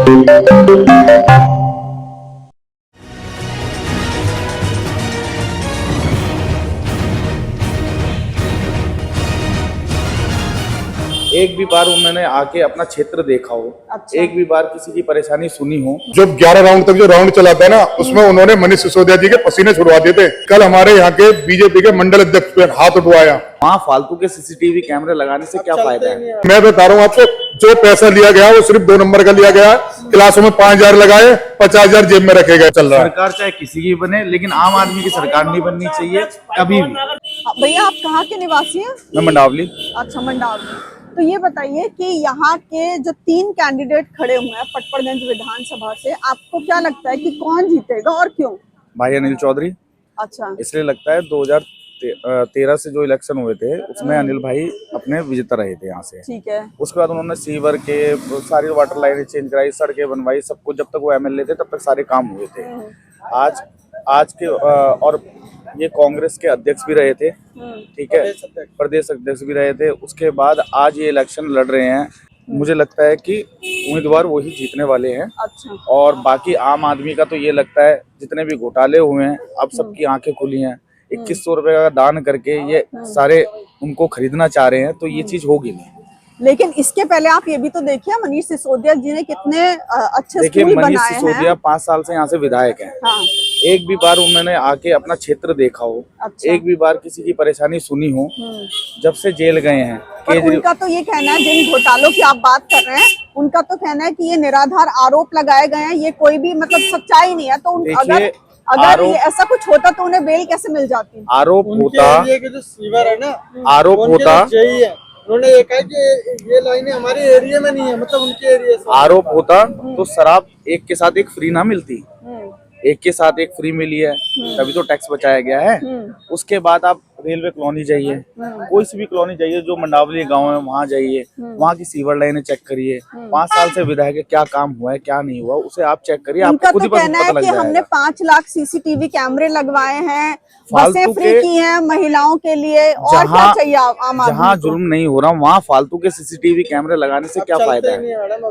एक भी बार उन्होंने आके अपना क्षेत्र देखा हो। अच्छा। एक भी बार किसी की परेशानी सुनी हो। जब 11 राउंड तक जो राउंड चलाता है ना, उसमें उन्होंने मनीष सिसोदिया जी के पसीने छुड़वा दिए थे। कल हमारे यहाँ के बीजेपी के मंडल अध्यक्ष पे हाथ उठवाया। वहाँ फालतू के सीसीटीवी कैमरे लगाने से क्या फायदा है? मैं बता रहा हूँ आपको, जो पैसा लिया गया वो सिर्फ 2 नंबर का लिया गया। क्लासों में 5,000 लगाए, 50,000 जेब में रखे गए। चल रहा है। सरकार चाहे किसी की बने, लेकिन आम आदमी की सरकार नहीं बननी चाहिए कभी भी। भैया आप कहाँ के निवासी हैं? मैं मंडावली। अच्छा, मंडावली। तो ये बताइए कि यहाँ के जो 3 कैंडिडेट खड़े हुए हैं पटपड़गंज विधानसभा से, आपको क्या लगता है कि कौन जीतेगा और क्यों? भाई अनिल चौधरी। अच्छा। इसलिए लगता है 2013 से जो इलेक्शन हुए थे उसमें अनिल भाई अपने विजेता रहे थे यहाँ से। ठीक है। उसके बाद उन्होंने सीवर के सारी वाटर लाइनें चेंज कराई, सड़कें बनवाई, सब कुछ। जब तक वो एमएलए थे तब तक सारे काम हुए थे। आज के और ये कांग्रेस के अध्यक्ष भी रहे थे, ठीक है, प्रदेश अध्यक्ष भी रहे थे। उसके बाद आज ये इलेक्शन लड़ रहे हैं। मुझे लगता है कि उम्मीदवार वही जीतने वाले हैं। अच्छा। और बाकी आम आदमी का तो ये लगता है जितने भी घोटाले हुए हैं अब सबकी आंखें खुली हैं। 2100 रुपए का दान करके ये सारे उनको खरीदना चाह रहे हैं, तो ये चीज होगी नहीं। लेकिन इसके पहले आप ये भी तो देखिए, मनीष सिसोदिया जी ने कितने अच्छे देखिए, स्कूल मनीष बनाए सिसोदिया हैं। 5 साल से यहाँ से विधायक हैं। हाँ। एक भी बार उन्होंने आके अपना क्षेत्र देखा हो। अच्छा। एक भी बार किसी की परेशानी सुनी हो। जब से जेल गए हैं पर उनका तो ये कहना है, जिन घोटालों की आप बात कर रहे हैं, उनका तो कहना है कि ये निराधार आरोप लगाए गए हैं, ये कोई भी मतलब सच्चाई नहीं है। तो अगर ये ऐसा कुछ होता तो उन्हें बेल कैसे मिल जाती? आरोप होता, जो सीवर है ना, आरोप होता, उन्होंने ये कहा कि ये लाइनें हमारे एरिया में नहीं है, मतलब उनके एरिया से। आरोप होता तो शराब एक के साथ एक फ्री ना मिलती। एक के साथ एक फ्री मिली है, तभी तो टैक्स बचाया गया है। उसके बाद आप रेलवे कॉलोनी जाइए, कोई सी भी कॉलोनी जाइए जो मंडावली गांव है, वहाँ जाइए, वहाँ की सीवर लाइनें चेक करिए। 5 साल से विधायक है, क्या काम हुआ है क्या नहीं हुआ, उसे आप चेक करिए, आपको खुद ही पता लग जाएगा। उनका तो कहना है कि हमने 5 लाख सीसीटीवी कैमरे लगवाए हैं, बसें फ्री की हैं महिलाओं के लिए, और क्या चाहिए आम आदमी? जहाँ जुर्म नहीं हो रहा वहाँ फालतू के सीसीटीवी कैमरे लगाने से क्या फायदा है,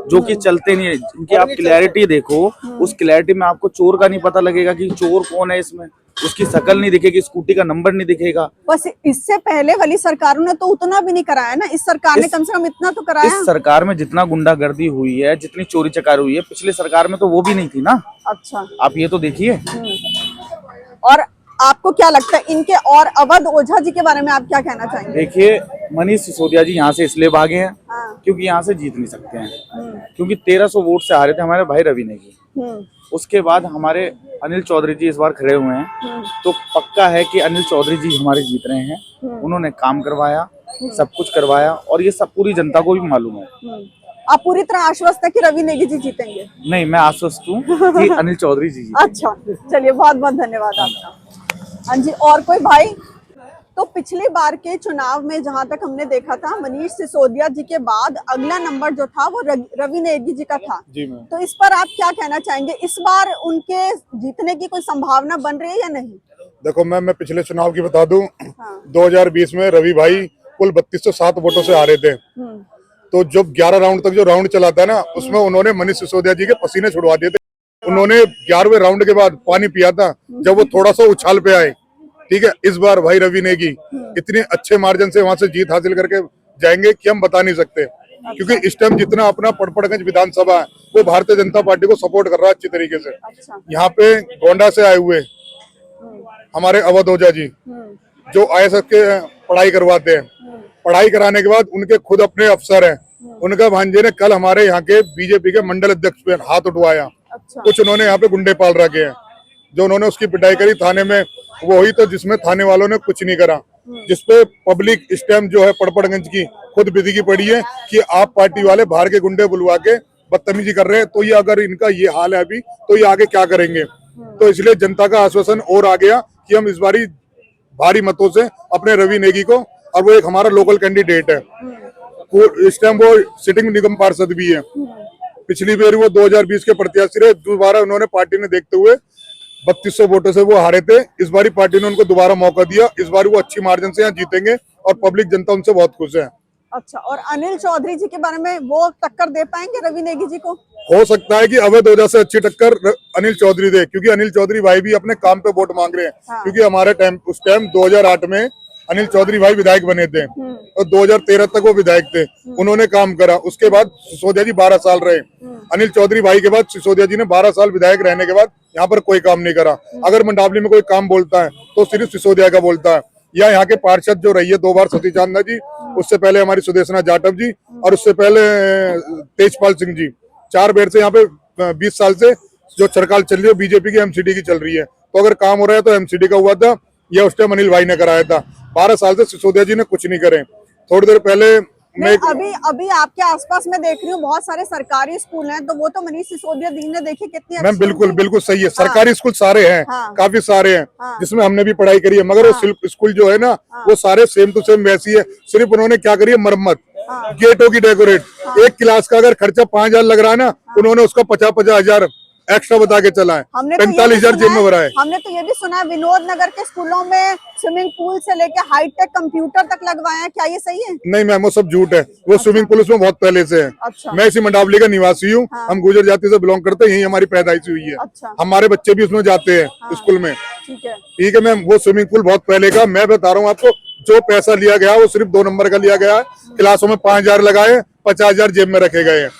जो कि चलते नहीं है। इनकी आप क्लैरिटी देखो, उस क्लैरिटी में आपको चोर का नहीं पता लगेगा कि चोर कौन है, इसमें उसकी शक्ल नहीं दिखेगी, स्कूटी का नंबर नहीं दिखेगा। बस इससे पहले वाली सरकारों ने तो उतना भी नहीं कराया ना, इस सरकार ने कम से कम इतना तो कराया। इस सरकार में जितना गुंडागर्दी हुई है, जितनी चोरी चकारी हुई है, पिछले सरकार में तो वो भी नहीं थी ना। अच्छा। आप ये तो देखिए। और आपको क्या लगता है इनके और अवध ओझा जी के बारे में आप क्या कहना चाहेंगे? देखिए, मनीष सिसोदिया जी यहाँ से इसलिए भागे हैं क्योंकि यहाँ से जीत नहीं सकते हैं, क्योंकि 1300 वोट से हारे थे हमारे भाई रवि नेगी। उसके बाद हमारे अनिल चौधरी जी इस बार खड़े हुए हैं, तो पक्का है कि अनिल चौधरी जी हमारे जीत रहे हैं। उन्होंने काम करवाया, सब कुछ करवाया, और ये सब पूरी जनता को भी मालूम है। आप पूरी तरह आश्वस्त है कि रवि नेगी जी जीतेंगे? नहीं, मैं आश्वस्त हूँ कि अनिल चौधरी जी जीतेंगे। अच्छा, चलिए, बहुत बहुत धन्यवाद आपका। हाँ जी, और कोई भाई? तो पिछली बार के चुनाव में जहां तक हमने देखा था, मनीष सिसोदिया जी के बाद अगला नंबर जो था वो रवि नेगी जी का था। जी मैम। तो इस पर आप क्या कहना चाहेंगे? इस बार उनके जीतने की कोई संभावना बन रही है या नहीं? देखो मैम, मैं पिछले चुनाव की बता दूं। हाँ। 2020 में रवि भाई कुल 3207 वोटों से हारे थे। तो जब 11 राउंड तक जो राउंड चलाता है ना, उसमें उन्होंने मनीष सिसोदिया जी के पसीने छुड़वा दिए थे। उन्होंने 11वें राउंड के बाद पानी पिया था, जब वो थोड़ा सा उछाल पे आए। ठीक है, इस बार भाई रवि नेगी इतने अच्छे मार्जिन से वहां से जीत हासिल करके जाएंगे कि हम बता नहीं सकते, क्योंकि इस टाइम जितना अपना पटपड़गंज विधानसभा है वो भारतीय जनता पार्टी को सपोर्ट कर रहा है अच्छी तरीके से। अच्छा। यहाँ पे गोंडा से आए हुए हमारे अवध ओझा जी, जो IAS के पढ़ाई करवाते हैं, पढ़ाई कराने के बाद उनके खुद अपने अफसर हैं, उनका भांजे ने कल हमारे यहाँ के बीजेपी के मंडल अध्यक्ष पे हाथ उठवाया। अच्छा। कुछ उन्होंने यहाँ पे गुंडे पाल रखे हैं, जो उन्होंने उसकी पिटाई करी थाने में, वही तो जिसमें थाने वालों ने कुछ नहीं करा, जिसपे पब्लिक इस टाइम जो है पटपड़गंज की खुद बिजगी पड़ी है कि आप पार्टी वाले बाहर के गुंडे बुलवा के बदतमीजी कर रहे हैं। तो ये अगर इनका ये हाल है अभी, तो ये आगे क्या करेंगे? तो इसलिए जनता का आश्वासन और आ गया कि हम इस बारी भारी मतों से अपने रवि नेगी को, और वो एक हमारा लोकल कैंडिडेट है, इस टाइम वो सिटिंग निगम पार्षद भी है। पिछली बार वो 2020 के प्रत्याशी रहे, दोबारा उन्होंने पार्टी ने देखते हुए 3200 वोटों से वो हारे थे। इस बारी पार्टी ने उनको दोबारा मौका दिया, इस बार वो अच्छी मार्जिन से यहाँ जीतेंगे और पब्लिक जनता उनसे बहुत खुश है। अच्छा, और अनिल चौधरी जी के बारे में वो टक्कर दे पाएंगे रवि नेगी जी को? हो सकता है कि अवैध वजह से अच्छी टक्कर अनिल चौधरी दे, क्योंकि अनिल चौधरी भाई भी अपने काम पे वोट मांग रहे हैं। हाँ। क्योंकि हमारे टाइम उस टाइम 2008 में अनिल चौधरी भाई विधायक बने थे और 2013 तक वो विधायक थे। उन्होंने काम करा, उसके बाद सिसोदिया जी 12 साल रहे। अनिल चौधरी भाई के बाद सिसोदिया जी ने 12 साल विधायक रहने के बाद यहाँ पर कोई काम नहीं करा। अगर मंडावली में कोई काम बोलता है तो सिर्फ सिसोदिया का बोलता है। या यहाँ के पार्षद जो रही है 2 बार सती चांदा जी, उससे पहले हमारी सुदेशना जाटव जी, और उससे पहले तेजपाल सिंह जी, 4 बेर से यहाँ पे 20 साल से जो सरकार चल रही है बीजेपी की एमसीडी की चल रही है। तो अगर काम हो रहा है तो एमसीडी का हुआ था, या उस टाइम अनिल भाई ने कराया था। 12 साल से सिसोदिया जी ने कुछ नहीं करे। थोड़ी देर पहले मैं अभी आपके आसपास में देख रही हूँ बहुत सारे सरकारी स्कूल हैं, तो वो तो मनीष सिसोदिया दी ने देखे कितनी मैम बिल्कुल बिल्कुल सही है। हाँ। सरकारी स्कूल सारे हैं, हाँ। काफी सारे हैं, हाँ। जिसमें हमने भी पढ़ाई करी है, मगर हाँ। वो स्कूल जो है ना, वो सारे सेम टू सेम वैसी है। सिर्फ उन्होंने क्या करी है, मरम्मत, गेटों की डेकोरेट। एक क्लास का अगर खर्चा 5,000 लग रहा है ना, उन्होंने उसका 50,000 एक्स्ट्रा बता के चला है। 45,000 जेब में भरा है। हमने तो ये भी सुना है विनोद नगर के स्कूलों में स्विमिंग पूल से लेके हाईटेक कंप्यूटर तक लगवाए हैं, क्या ये सही है? नहीं मैम, वो सब झूठ है। वो स्विमिंग पूल उसमें बहुत पहले से है। अच्छा। मैं इसी मंडावली का निवासी हूँ। हाँ। हम गुजर जाति से बिलोंग करते हैं, यही हमारी पैदाइश हुई है। अच्छा। हमारे बच्चे भी उसमें जाते हैं स्कूल में। ठीक है मैम, वो स्विमिंग पूल बहुत पहले का। मैं बता रहा हूँ आपको, जो पैसा लिया गया वो सिर्फ 2 नंबर का लिया गया। क्लासों में 5,000 लगाए, 50,000 जेब में रखे गए हैं।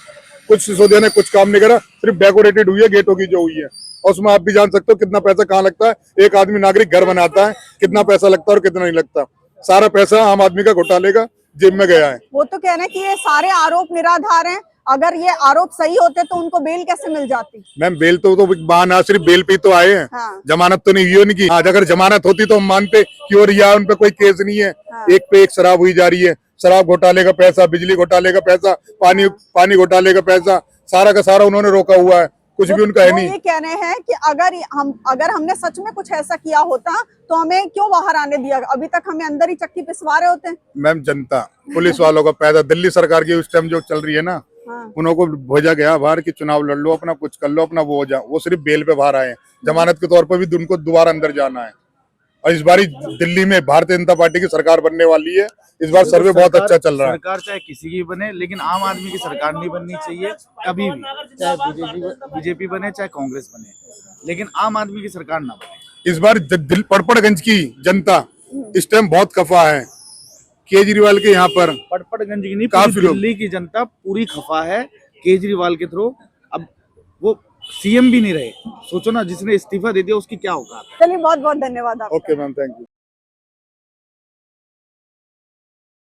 कुछ सिसोदिया ने कुछ काम नहीं करा, सिर्फ डेकोरेटेड हुई है गेटों की जो हुई है। और उसमें आप भी जान सकते हो कितना पैसा कहाँ लगता है। एक आदमी नागरिक घर बनाता है, कितना पैसा लगता है और कितना नहीं लगता। सारा पैसा आम आदमी का घोटाले का जेब में गया है। वो तो कह रहे हैं कि ये सारे आरोप निराधार हैं, अगर ये आरोप सही होते तो उनको बेल कैसे मिल जाती? मैम बेल तो बहाना, सिर्फ बेल पे तो आए हैं। हाँ। जमानत तो नहीं हुई उनकी। आज अगर जमानत होती तो हम मानते कि और या उन पे कोई केस नहीं है। हाँ। एक पे एक शराब हुई जा रही है। शराब घोटाले का पैसा, बिजली घोटाले का पैसा, पानी घोटाले का पैसा, सारा का सारा उन्होंने रोका हुआ है। कुछ भी उनका है नहीं। ये कह रहे हैं कि अगर हमने सच में कुछ ऐसा किया होता तो हमें क्यों बाहर आने दिया, अभी तक हमें अंदर ही चक्की पिसवा रहे होते हैं। मैम जनता, पुलिस वालों का पैदा, दिल्ली सरकार की उस टाइम जो चल रही है ना, हाँ। उनको भेजा गया बाहर की चुनाव लड़ लो, अपना कुछ कर लो, अपना वो हो जाओ। वो सिर्फ बेल पे बाहर आए हैं। जमानत के तौर पर भी उनको दोबारा अंदर जाना है। और इस बार दिल्ली में भारतीय जनता पार्टी की सरकार बनने वाली है। इस बार सर्वे बहुत अच्छा चल रहा है। सरकार चाहे किसी की बने, लेकिन आम आदमी की सरकार नहीं बननी चाहिए कभी भी। चाहे बीजेपी बने, चाहे कांग्रेस बने, लेकिन आम आदमी की सरकार ना बने। इस बार पड़पड़गंज की जनता इस टाइम बहुत खफा है केजरीवाल के यहाँ पर। पड़पड़गंज की नहीं, काफी पूरी लोग, दिल्ली की जनता पूरी खफा है केजरीवाल के थ्रू। अब वो सीएम भी नहीं रहे, सोचो ना, जिसने इस्तीफा दे दिया उसकी क्या औकात है। चलिए, बहुत बहुत धन्यवाद आपका। Okay ma'am, thank you.